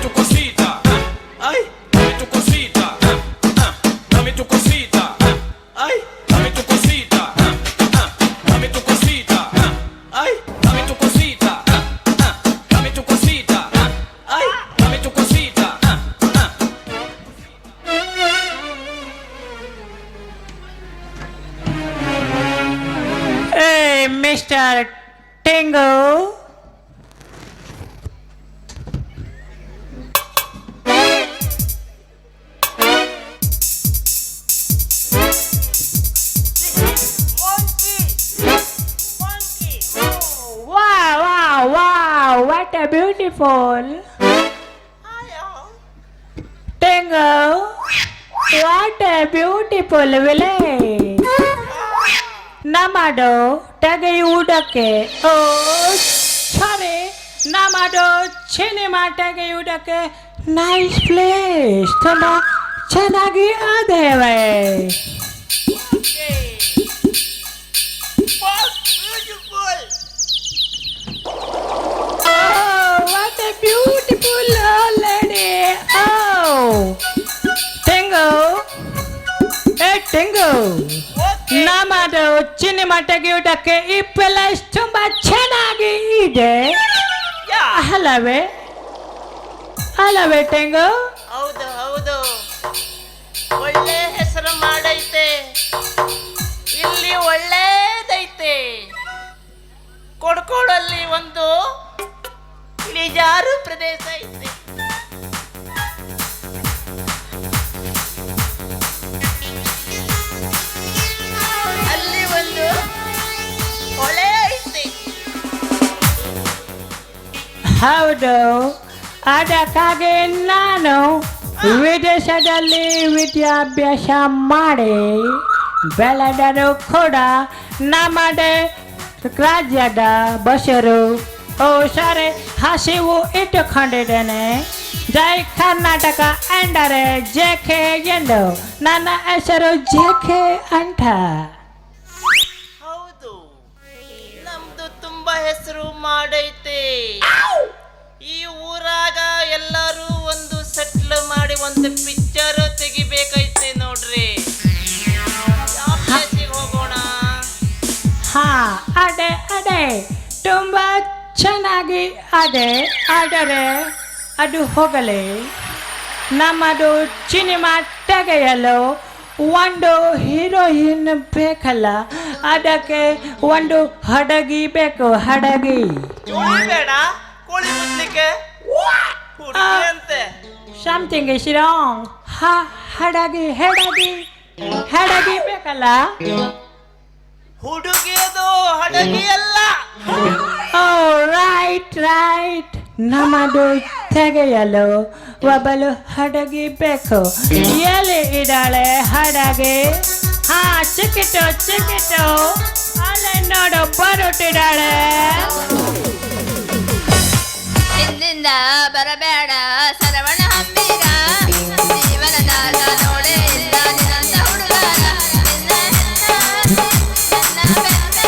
tu cosita, ay, dame tu cosita, dame tu cosita, ay, dame tu cosita, dame tu cosita, ay, dame tu cosita, dame tu cosita, ay, dame tu cosita. Hey, Mr. Tingo. Wow, wow, wow, what a beautiful. Tingo, what a beautiful village. Namado, Tagayudake. Oh, sorry. Namado, Chinema Tagayudake. Nice place. Tama, Chanagi Adeve. Oh, what a beautiful old lady. Oh, Tingo. Hey, Tingo. ನಮ್ಮದು ಚಿನಿಮಾ ತೆಗೆಯುವುದಕ್ಕೆ ಈ place ತುಂಬಾ ಚೆನ್ನಾಗಿ ಇದೆ ಅಲ್ಲವೇ ಅಲ್ಲವೇ ಟೆಂಗು ಹೌದು ಹೌದು ಒಳ್ಳೆ ಹೆಸರು ಮಾಡೈತೆ ಇಲ್ಲಿ ಒಳ್ಳೇದೈತೆ ಕೊಡ್ಕೋಡಲ್ಲಿ ಒಂದು ಇಳಿಜಾರು ಪ್ರದೇಶ ಐತೆ ಅಲ್ಲಿ ಒಂದು ಹೊಳೆ ಐತೆ ಹೌದು ಅದಕ್ಕಾಗಿ ನಾನು ವಿದೇಶದಲ್ಲಿ ವಿದ್ಯಾಭ್ಯಾಸ ಮಾಡಿ ಬೆಳೆದರೂ ಕೂಡ ನಮ್ಮದೇ ರಾಜ್ಯದ ಬಸರು ಓ ಸಾರಿ ಹಸಿವು ಇಟ್ಟುಕೊಂಡಿದ್ದೇನೆ ಜೈ ಕರ್ನಾಟಕ ಎಂದರೆ ಜೆಕೆ ಎಂದು ನನ್ನ ಹೆಸರು ಜೆಕೆ ಅಂತ ಹೌದು ನಮ್ದು ತುಂಬಾ ಹೆಸರು ಮಾಡೈತೆ ಈ ಊರಾಗ ಎಲ್ಲರೂ ಒಂದು ಸೆಟ್ಲ್ ಮಾಡಿ ಒಂದು ಪಿಕ್ಚರ್ ತೆಗಿಬೇಕೈತೆ ನೋಡ್ರಿ ಯಾವ ಪ್ಲೇಸಿಗೆ ಹೋಗೋಣ ಹಾ ಅದೇ ಅದೇ ತುಂಬ ಚೆನ್ನಾಗಿ ಅದೇ ಆದರೆ ಅದು ಹೋಗಲಿ ನಮ್ಮದು ಸಿನಿಮಾ ತೆಗೆಯಲು ಒಂದು ಹೀರೋಯಿನ್ ಬೇಕಲ್ಲ ಅದಕ್ಕೆ ಒಂದು ಹಡಗಿ ಬೇಕು ಹಡಗಿ ಜೋಳಿ ಬೇಡ ಕೋಳಿ ಮುಚ್ಲಿಕ್ಕೆ ಹುಡುಗಿ ಅಂತೆ ಸಮಥಿಂಗ್ ಇಸ್ ರಾಂಗ್ ಹಡಗಿ ಹಡಗಿ ಹಡಗಿ ಬೇಕಲ್ಲ ಹುಡುಗಿ ಅದು ಹಡಗಿ ಅಲ್ಲ ಓ ರೈಟ್ ರೈಟ್ ನಮ್ಮದು ತೆಗೆಯಲು ಒಬ್ಬಳು ಹಡಗಿ ಬೇಕು ಎಲ್ಲಿ ಇದ್ದಾಳೆ ಹಡಗಿ ಹಾ ಚಿಕ್ಕಿಟ್ಟು ಅಲ್ಲೇ ನೋಡು ಬರುತ್ತಿದ್ದಾಳೆ ಹಿಂದಿಂದ ಬರಬೇಡ ಸರವಣ ಹಮ್ಮಿಗ ಜೀವನದಾಗ ನೋಡೇ ಇಲ್ಲ ನಿನ್ನಂತ ಹುಡುಗಾರ ನಿನ್ನ ಬೆನ್ನ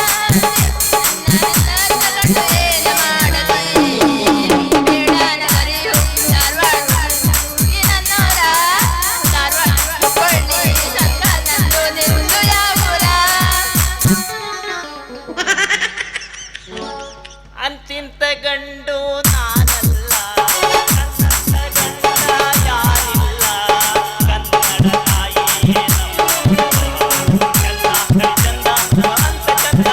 ಏನು ಮಾಡಲಿ ಬೇಡನಗರಿ ಧಾರವಾಡ ಹುಡುಗಿ ನನ್ನೋರ ಧಾರವಾಡ ಹುಬ್ಬಳ್ಳಿ ಸಂಘ ನಂದು ನಿಂದು ಯಾವೂರ ಅಂತಿಂತ ಗಂಡು ನಾನಲ್ಲ ನನ್ನಂತ ಗಂಡ ಯಾರಿಲ್ಲ ಕನ್ನಡ ತಾಯಿಯೇ ನಮ್ಮ ಚಂದ ಅಂತ ಚಂದ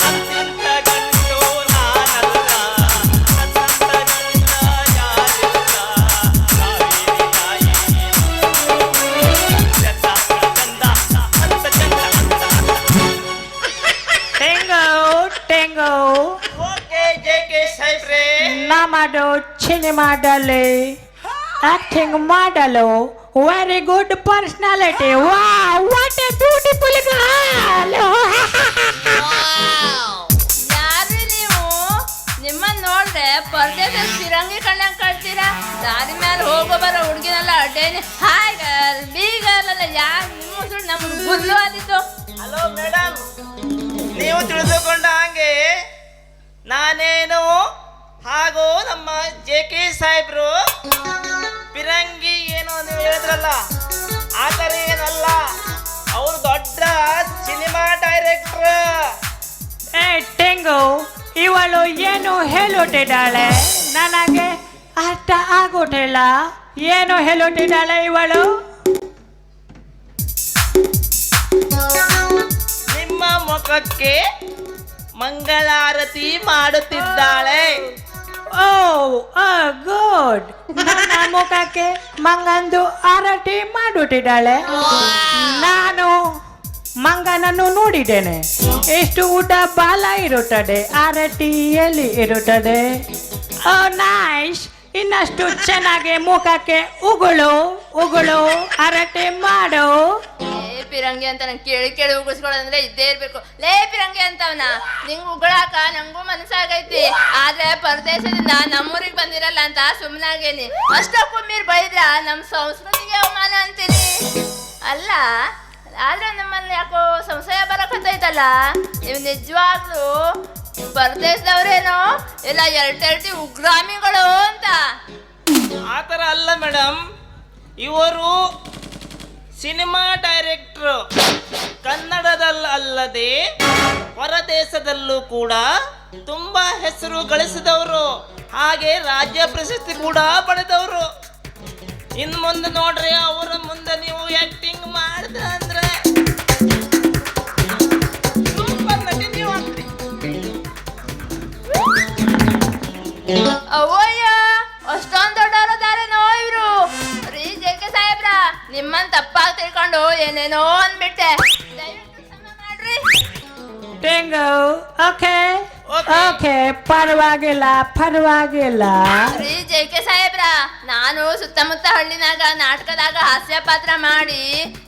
ಅಂತಿಂತ ಗಂಡು ನಾನಲ್ಲ ನನ್ನಂತ ಗಂಡ ಯಾರಿಲ್ಲ ಕಾವೇರಿ ತಾಯಿಯೇ ಚಂದ ಅಂತ ಚಂದ ಟೆಂಗೋ ಓಕೆ ಜೆಕೆ ಸಾಹೇಬ್ರೆ ನಮ್ಮದು ಸಿನಿಮಾದಲ್ಲಿ ಆಕ್ಟಿಂಗ್ ಮಾಡಲು very good personality what A beautiful girl ಯಾರು ನೀವು ನಿಮ್ಮನ್ನ ನೋಡ್ರೆ ಪರ್ದೇಶ ಫಿರಂಗಿ ಕಣ್ಣಂಗ್ ಕಳ್ತೀರಾ ದಾರಿ ಮೇಲೆ ಹೋಗೋ ಬರೋ ಹುಡುಗಿನೆಲ್ಲ ಅಡ್ಡೇನೆ ಹಾಯ್ ಗರ್ಲ್ ಬಿ ಗರ್ಲ್ ಅಲ್ಲ ಯಾರು ನಿಮ್ಮ ಹೆಸರು ನಮ್ಗೆ ಗುಲ್ಲು ಆದಿತ್ತು ಹಲೋ ಮೇಡಮ್ ನೀವು ತಿಳಿದುಕೊಂಡ ಹಾಗೆ ನಾನೇನು ಹಾಗೂ ನಮ್ಮ ಜೆ ಕೆ ಸಾಹೇಬ್ರು ಅಲ್ಲ ಆ ಥರ ಏನಲ್ಲ, ಅವರು ದೊಡ್ಡ ಸಿನಿಮಾ ಡೈರೆಕ್ಟರ್. ಏ ಟೆಂಗು, ಇವಳು ಏನು ಹೇಳುತ್ತಿದ್ದಾಳೆ? ನನಗೆ ಅರ್ಥ ಆಗುತ್ತಿಲ್ಲ. ಏನು ಹೇಳುತ್ತಿದ್ದಾಳೆ ಇವಳು? ನಿಮ್ಮ ಮುಖಕ್ಕೆ ಮಂಗಳಾರತಿ ಮಾಡುತ್ತಿದ್ದಾಳೆ. ಓ ಗುಡ್. ನನ್ನ ಮುಖಕ್ಕೆ ಮಂಗಂದು ಆರತಿ ಮಾಡುತ್ತಿದ್ದಾಳೆ. ನಾನು ಮಂಗನನ್ನು ನೋಡಿದ್ದೇನೆ. ಎಷ್ಟು ಉದ್ದ ಬಾಲ ಇರುತ್ತದೆ, ಆರತಿ ಎಲ್ಲಿ ಇರುತ್ತದೆ? ಓ ನೈಸ್. ಇನ್ನಷ್ಟು ಚೆನ್ನಾಗಿ ಮುಖಕ್ಕೆ ಉಗುಳು ಉಗುಳು ಆರತಿ ಮಾಡು. ಲೇ ಪಿರಂಗಿ ಅಂತ ನಂಗೆ ಕೇಳಿ ಕೇಳಿ ಉಗಿಸ್ಕೊಳ್ಳೋದಂದ್ರೆ ಇದ್ದೇ ಇರ್ಬೇಕು. ಲೇ ಪಿರಂಗಿ ಅಂತವನ ನಿಂಗೆ ಉಗಳಾಕ ನಂಗೂ ಮನಸ್ಸಾಗೈತಿ, ಆದ್ರೆ ಪರದೇಶದಿಂದ ನಮ್ಮೂರಿಗೆ ಬಂದಿರಲ್ಲ ಅಂತ ಸುಮ್ಮನಾಗೇನಿ. ಅಷ್ಟಕ್ಕೂ ಮೀರ್ ಬೈದ್ರ ನಮ್ಮ ಸಂಸ್ಕೃತಿಗೆ ಅವಮಾನ ಅಂತೀನಿ. ಅಲ್ಲ ಆದ್ರೆ ನಮ್ಮಲ್ಲಿ ಯಾಕೋ ಸಂಶಯ ಬರಕತ್ತೈತಲ್ಲ, ನೀವು ನಿಜವಾಗ್ಲೂ ಪರದೇಶದವ್ರೇನೋ ಇಲ್ಲ ಎರಡೆರಡು ಉಗ್ರಾಮಿಗಳು ಅಂತ? ಆ ಥರ ಅಲ್ಲ ಮೇಡಮ್, ಇವರು ಸಿನಿಮಾ ಡೈರೆಕ್ಟ್ರು. ಕನ್ನಡದಲ್ಲದೆ ಹೊರದೇಶದಲ್ಲೂ ಕೂಡ ತುಂಬ ಹೆಸರು ಗಳಿಸಿದವರು, ಹಾಗೆ ರಾಜ್ಯ ಪ್ರಶಸ್ತಿ ಕೂಡ ಪಡೆದವರು. ಇನ್ನು ಮುಂದೆ ನೋಡ್ರಿ, ಅವರ ಮುಂದೆ ನೀವು ಆಕ್ಟಿಂಗ್ ಮಾಡಿದ್ರ ಅಂದ್ರೆ ಸೂಪರ್ ನಟಿ ನೀವು ಆಗ್ತೀರಿ. ಅವಯ್ಯ ಅಷ್ಟೊಂದು ದೊಡ್ಡವರದಾರೇನೋ ಇವ್ರು. ರೀ ಜೆ.ಕೆ. ಸಾಹೇಬ್ರ, ನಿಮ್ಮನ್ ತಪ್ಪಾಗಿ ತಿಳ್ಕೊಂಡು ಏನೇನೋ ಅಂದ್ಬಿಟ್ಟೆ, ದಯವಿಟ್ಟು ಕ್ಷಮೆ ಮಾಡ್ರಿ. ಟೆಂಗು, ಓಕೆ ಓಕೆ, ಪರವಾಗಿಲ್ಲ ಪರವಾಗಿಲ್ಲ. ರೀ ಜೆ.ಕೆ. ಸಾಹೇಬ್ರ, ನಾನು ಸುತ್ತಮುತ್ತ ಹಳ್ಳಿನಾಗ ನಾಟಕದಾಗ ಹಾಸ್ಯ ಪಾತ್ರ ಮಾಡಿ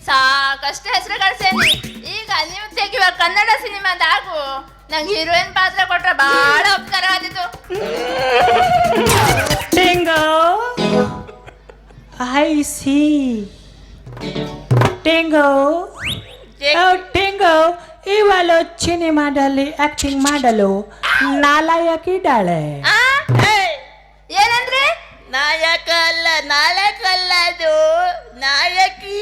ಸಾಕಷ್ಟು ಹೆಸರು ಗಳಿಸೇನಿ. ಈಗ ನೀವು ತೆಗಿವ ಕನ್ನಡ ಸಿನಿಮಾದಾಗು ನಂಗೆ ಹೀರೋಯಿನ್ ಪಾತ್ರ ಕೊಟ್ರೆ ಬಹಳ ಉಪಕಾರ ಆದಿತ್ತು. ಟೆಂಗು, ಐ ಸಿ. ಟೆಂಗು, ಟೆಂಗು, ಇವಳು ಸಿನಿಮಾದಲ್ಲಿ ಆಕ್ಟಿಂಗ್ ಮಾಡಲು ನಾಲಾಯಕಿದ್ದಾಳೆ. ಆ? ಏನಂದ್ರೆ? ನಾಯಕ ಅಲ್ಲ, ನಾಯಕ ಅಲ್ಲ, ಅದು ನಾಯಕಿ.